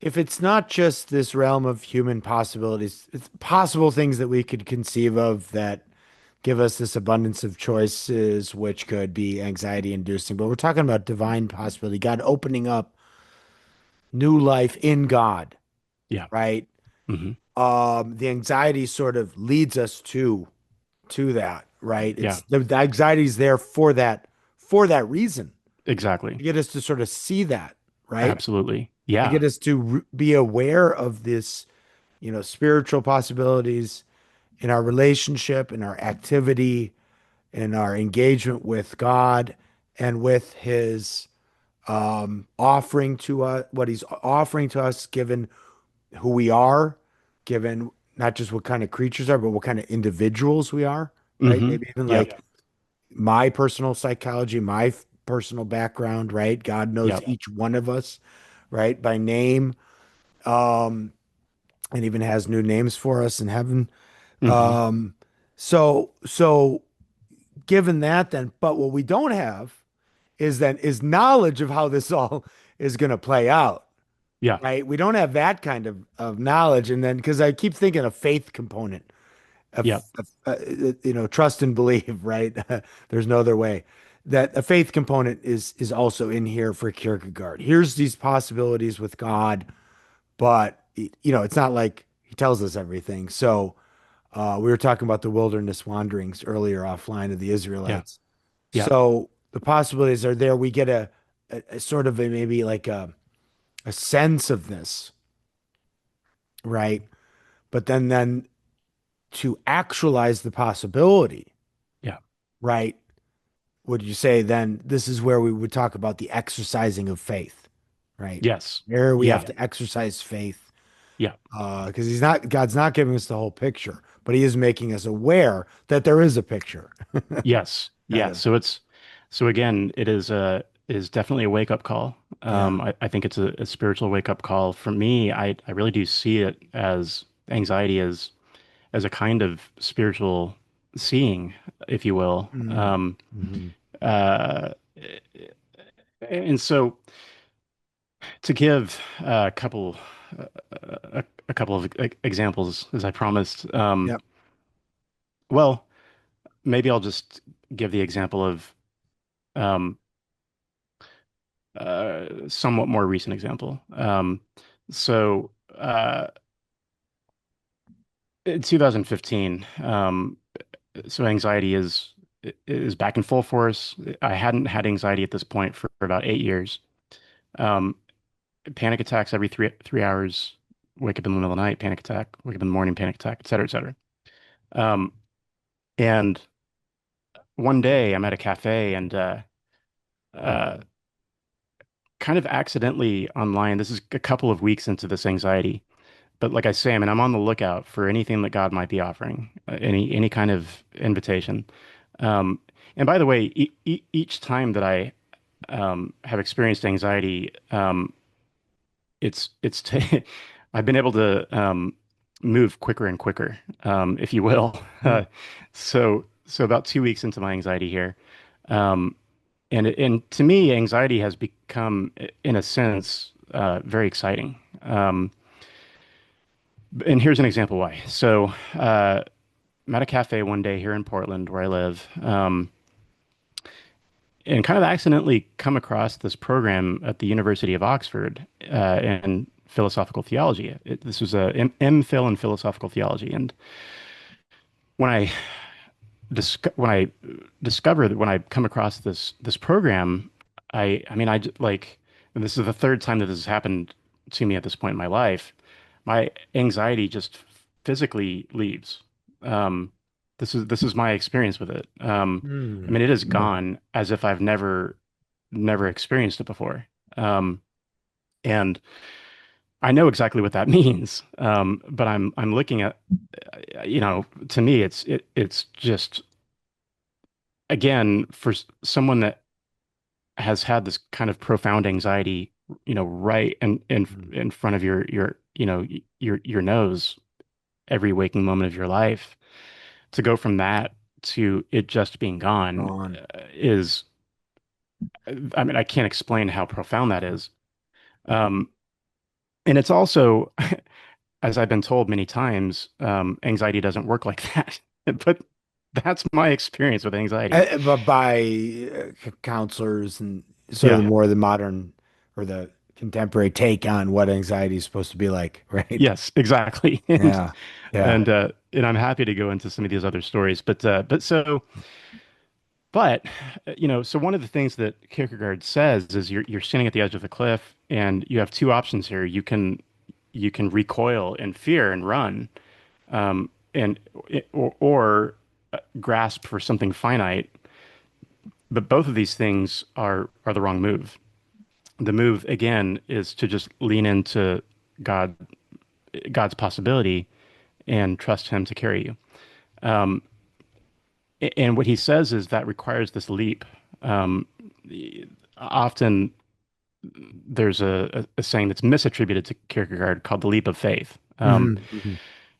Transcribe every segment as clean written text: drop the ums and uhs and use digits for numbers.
if it's not just this realm of human possibilities, it's possible things that we could conceive of that give us this abundance of choices, which could be anxiety inducing. But we're talking about divine possibility, God opening up new life in God, Yeah. right? Hmm. The anxiety sort of leads us to that, right? Yeah. The anxiety is there for that reason, Exactly. to get us to sort of see that, right? Absolutely. To Yeah. get us to be aware of this, spiritual possibilities in our relationship, in our activity, in our engagement with God, and with His offering to us, what He's offering to us, given who we are, given not just what kind of creatures are, but what kind of individuals we are, right? Hmm. Maybe even Yep. like my personal psychology, my personal background, right? God knows Yep. each one of us, right, by name, um, and even has new names for us in heaven. Hmm. Um, so given that, then, but what we don't have is knowledge of how this all is going to play out, Yeah. right? We don't have that kind of knowledge, and then because I keep thinking of faith component Yep. trust and believe, right? There's no other way. That a faith component is also in here for Kierkegaard. Here's these possibilities with God, but it's not like he tells us everything. So we were talking about the wilderness wanderings earlier offline of the Yeah. Israelites. Yep. So the possibilities are there. We get a sort of maybe like a sense of this, right? But then to actualize the possibility, Yeah. right? Would you say then this is where we would talk about the exercising of faith, right? Yes. There we have Yeah. to exercise faith Yeah. because God's not giving us the whole picture, but He is making us aware that there is a picture, Yes. kind Yeah. of. So again, it is definitely a wake up call. Yeah. I think it's a spiritual wake up call. For me, I really do see it as anxiety as a kind of spiritual seeing, if you will. Mm. Hmm. Uh, and so to give a couple a couple of examples, as I promised. Yep. Well, maybe I'll just give the example of um, somewhat more recent example. So uh, in 2015, so anxiety is back in full force. I hadn't had anxiety at this point for about 8 years. Um, Panic attacks every three hours. Wake up in the middle of the night, panic attack. Wake up in the morning, panic attack, et cetera, et cetera. Um, and one day I'm at a cafe and uh, kind of accidentally online. This is a couple of weeks into this anxiety. But like I say, I mean, I'm on the lookout for anything that God might be offering, any kind of invitation. Um, and by the way, each time that I have experienced anxiety, it's t I've been able to move quicker and quicker, if you will. Mm. So about 2 weeks into my anxiety here, um, and to me, anxiety has become, in a sense, very exciting. And here's an example why. So I'm at a cafe one day here in Portland, where I live, and kind of accidentally come across this program at the University of Oxford in philosophical theology. This was a MPhil in philosophical theology, and when I when I discover that when I come across this program, I mean like, and this is the third time that this has happened to me at this point in my life. My anxiety just physically leaves. Um, this is my experience with it. I Mm. mean, it is gone as if I've never experienced it before. Um, and I know exactly what that means. But I'm looking at, to me, it's just, again, for someone that has had this kind of profound anxiety, right Mm. in front of your nose every waking moment of your life, to go from that to it just being gone Gone. is, I mean, I can't explain how profound that is. Um, And it's also, as I've been told many times, anxiety doesn't work like that. But that's my experience with anxiety. But by counselors and sort of the Yeah. more the modern or the contemporary take on what anxiety is supposed to be like, right? Yes, exactly. And Yeah. Yeah. and I'm happy to go into some of these other stories. But so one of the things that Kierkegaard says is you're standing at the edge of the cliff and you have two options here. You can recoil in fear and run, and or grasp for something finite. But both of these things are the wrong move. The move again is to just lean into God, God's possibility, and trust Him to carry you. And what he says is that requires this leap. Um, Often there's a saying that's misattributed to Kierkegaard called the leap of faith. Hmm. Hmm.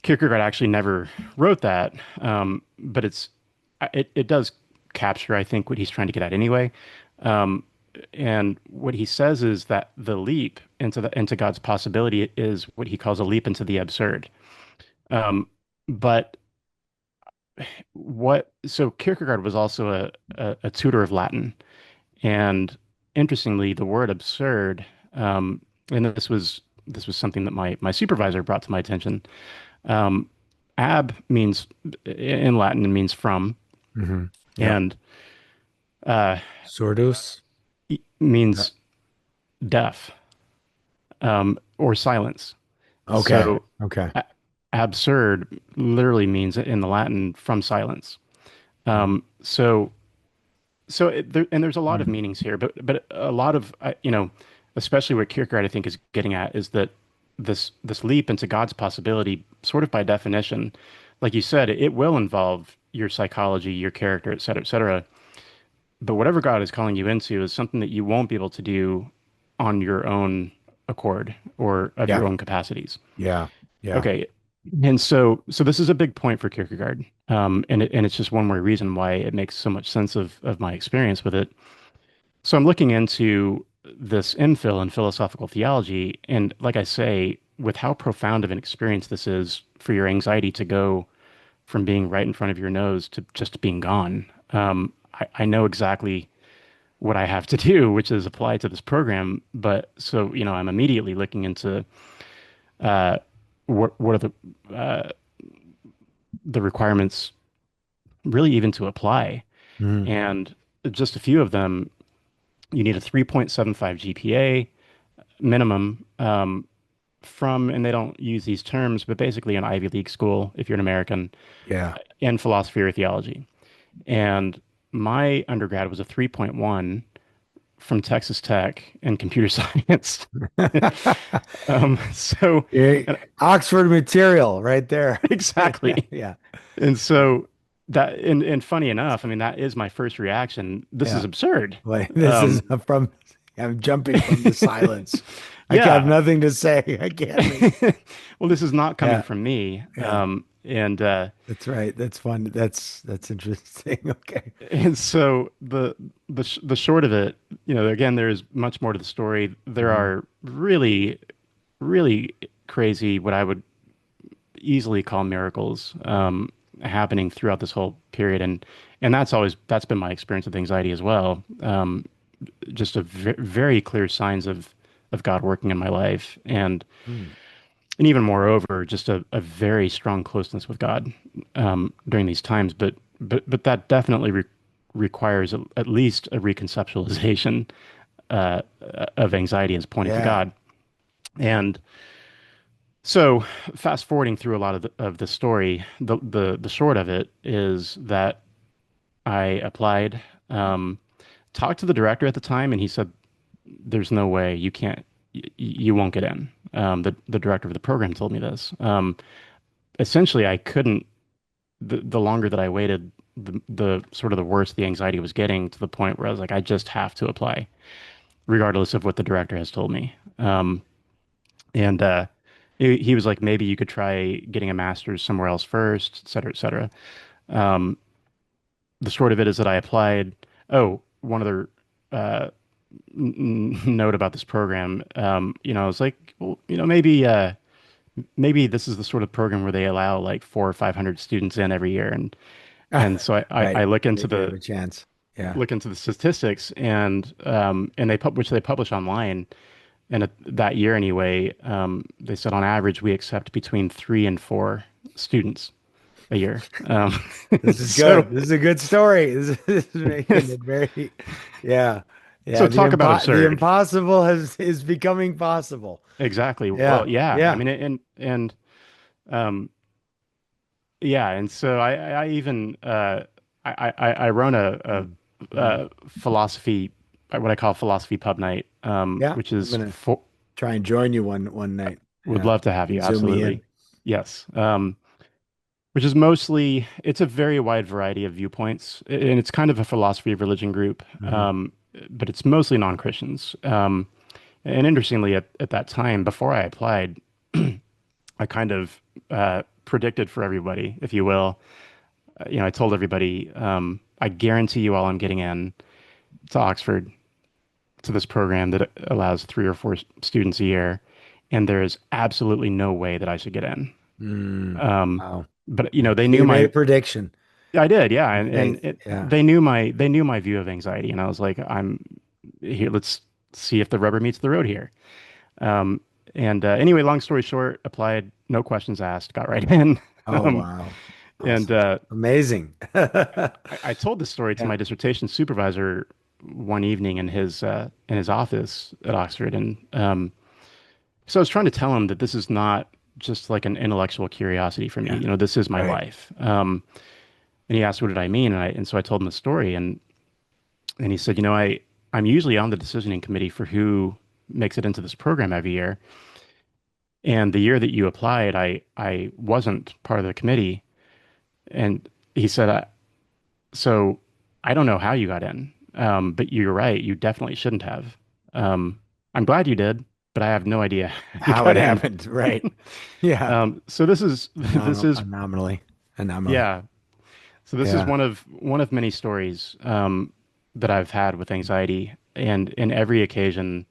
Kierkegaard actually never wrote that, but it does capture, I think, what he's trying to get at anyway. Um, and what he says is that the leap into God's possibility is what he calls a leap into the absurd. But what so Kierkegaard was also a tutor of Latin, and interestingly, the word absurd, and this was something that my supervisor brought to my attention. Um, ab means in Latin it means from, Hmm. Yep. and uh, Sordus. Uh, means deaf, or silence. Okay. So Okay. a absurd literally means in the Latin from silence. So and there's a lot of Mm. meanings here, but a lot of especially what Kierkegaard I think is getting at is that this leap into God's possibility, sort of by definition, like you said, it will involve your psychology, your character, et cetera, et cetera. But whatever God is calling you into is something that you won't be able to do on your own accord or of Yeah. your own capacities. Yeah. Yeah. Okay. And so this is a big point for Kierkegaard. And it's just one more reason why it makes so much sense of my experience with it. So I'm looking into this infill in philosophical theology, and like I say, with how profound of an experience this is for your anxiety to go from being right in front of your nose to just being gone. I know exactly what I have to do, which is apply to this program. But so, I'm immediately looking into what are the requirements really even to apply. Mm. And just a few of them, you need a 3.75 GPA minimum, and they don't use these terms, but basically an Ivy League school, if you're an American, Yeah. in philosophy or theology. And my undergrad was a 3.1 from Texas Tech in computer science. So, Yeah, and Oxford material right there. Yeah. exactly. Yeah. And so and funny enough, I mean, that is my first reaction. This is Yeah. absurd. Like this is Um, from, I'm jumping from the silence. I have yeah. nothing to say. I can't make. Well, this is not coming Yeah. from me. Yeah. And That's right. That's fun. That's interesting. Okay. and so the short of it, again, there is much more to the story. There Mhm. are really, really crazy, what I would easily call miracles, happening throughout this whole period, and that's been my experience with anxiety as well. Just very clear signs of God working in my life, Mm. and even moreover, just a very strong closeness with God, during these times. But that definitely requires at least a reconceptualization, uh, of anxiety as pointing to Yeah. God. And so, fast forwarding through a lot of the story, the short of it is that I applied, talked to the director at the time, and he said, "There's no way you can't, you won't get in." The director of the program told me this. Essentially, I couldn't. The longer that I waited, the sort of the worse the anxiety was getting, to the point where I was like, I just have to apply, regardless of what the director has told me. And he was like, maybe you could try getting a master's somewhere else first, et cetera, et cetera. Um, the short of it is that I applied. Oh, one other note about this program. I was like, well, maybe this is the sort of program where they allow like 400 or 500 students in every year, and so I Right. look into Maybe I have the a chance. Yeah. statistics, and they publish online. And that year anyway, they said on average we accept between 3 and 4 students a year. This is So good. This is a good story. This is making it very, yeah. so Yeah. talk about The absurd. impossible is becoming possible. Exactly. Yeah. Well, yeah. I Yeah. mean, um, yeah. And so I even I run Mm, mm. a philosophy, what I call philosophy pub night, Yeah. which I'm is gonna for try and join you one night. would Yeah. love to have you. Zoom me in. Absolutely. Yes. Which is mostly, it's a very wide variety of viewpoints, and it's kind of a philosophy of religion group, Hmm. but it's mostly non-Christians. And interestingly, at that time, before I applied, I kind of predicted for everybody, if you will. I told everybody, I guarantee you all I'm getting in to Oxford to this program that allows 3 or 4 students a year, and there is absolutely no way that I should get in. Mm. Um, Wow. but So they knew you made a my prediction. I did, yeah, Good and faith. Yeah. they knew my view of anxiety, and I was like, I'm here. Let's see if the rubber meets the road here. Um, and Anyway, long story short, applied, no questions asked, got right in. Oh, Um, wow. and Awesome. Amazing. I told this story to Yeah. my dissertation supervisor one evening in his office at Oxford, and so I was trying to tell him that this is not just like an intellectual curiosity for me. Yeah. This is my Right. life. And he asked, what did I mean? And so I told him the story, and he said, I'm usually on the decisioning committee for who makes it into this program every year. And the year that you applied, I wasn't part of the committee. And he said, so I don't know how you got in, but you're right. You definitely shouldn't have. I'm glad you did, but I have no idea how you How it got in. happened. Right. Yeah. So this is, Anomaly. Anomaly. yeah. So this is Yeah. one of many stories that I've had with anxiety, and in every occasion,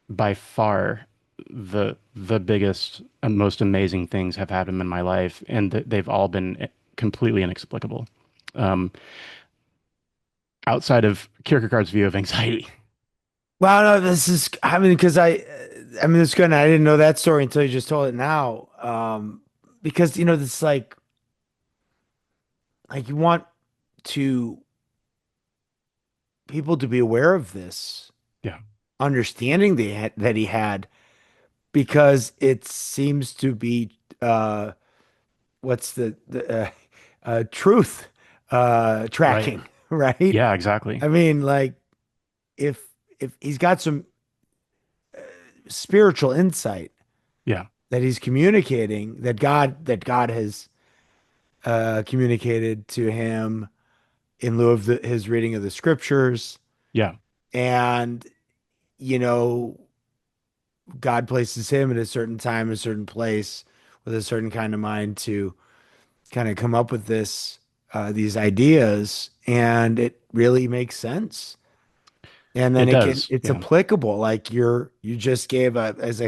by far, the biggest and most amazing things have happened in my life, and they've all been completely inexplicable, um, outside of Kierkegaard's view of anxiety. Well, no, this is, I mean, because I mean, it's good. I didn't know that story until you just told it now. Because, it's like you want to people to be aware of this Yeah, understanding that he had, because it seems to be, uh, what's the truth, right. tracking, right? Yeah, exactly. I mean, like, if he's got some spiritual insight Yeah, that he's communicating, that God has communicated to him in lieu of his reading of the scriptures, yeah, and you know God places him at a certain time, a certain place, with a certain kind of mind to kind of come up with these ideas, and it really makes sense. And then it does. it's Yeah, applicable. Like you just gave this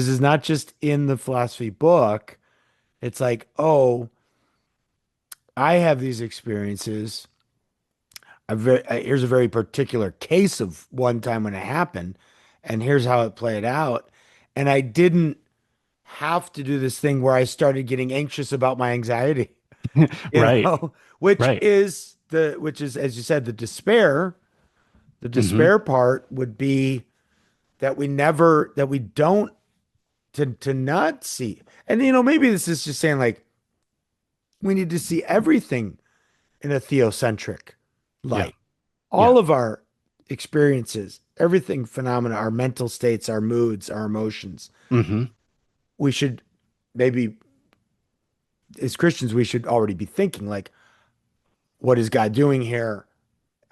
is not just in the philosophy book. It's like, oh, I have these experiences. Here's a very particular case of one time when it happened, and here's how it played out. And I didn't have to do this thing where I started getting anxious about my anxiety, right, right. which is, as you said, the despair. The Hmm. despair part would be that we don't, to not see. And maybe this is just saying, like, we need to see everything in a theocentric Yeah, light. yeah. All of our experiences, everything, phenomena, our mental states, our moods, our emotions. Hmm. We should maybe, as Christians, we should already be thinking, like, what is God doing here?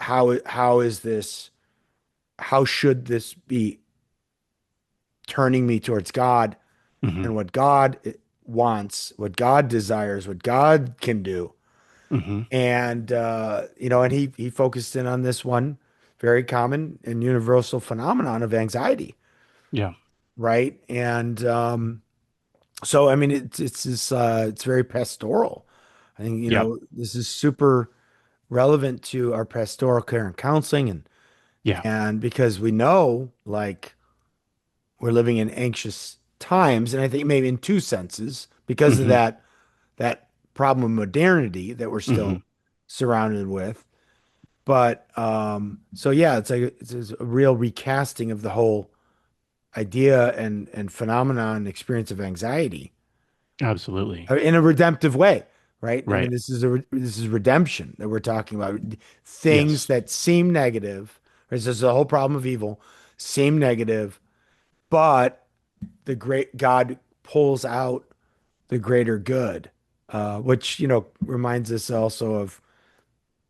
How is this? How should this be turning me towards God Hmm. and what God wants, what God desires, what God can do? Hmm. And and he focused in on this one very common and universal phenomenon of anxiety, Yeah. right? And so I mean it's very pastoral. I think, Yeah. this is super relevant to our pastoral care and counseling, Yeah. and because we know like we're living in anxious times, and I think maybe in two senses because of Hmm. that problem of modernity that we're Hmm. still surrounded with. But so yeah, it's a real recasting of the whole idea and phenomenon and experience of anxiety Absolutely. in a redemptive way, right? I mean, Right. this is redemption that we're talking about. Things Yes. that seem negative, right? This is the whole problem of evil, seem negative, but the great God pulls out the greater good, which reminds us also of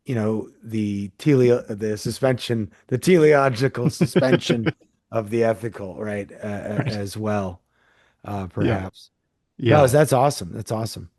the teleological suspension of the ethical, right? Right. As well, Yeah. perhaps. No, Yeah. that's awesome. That's awesome.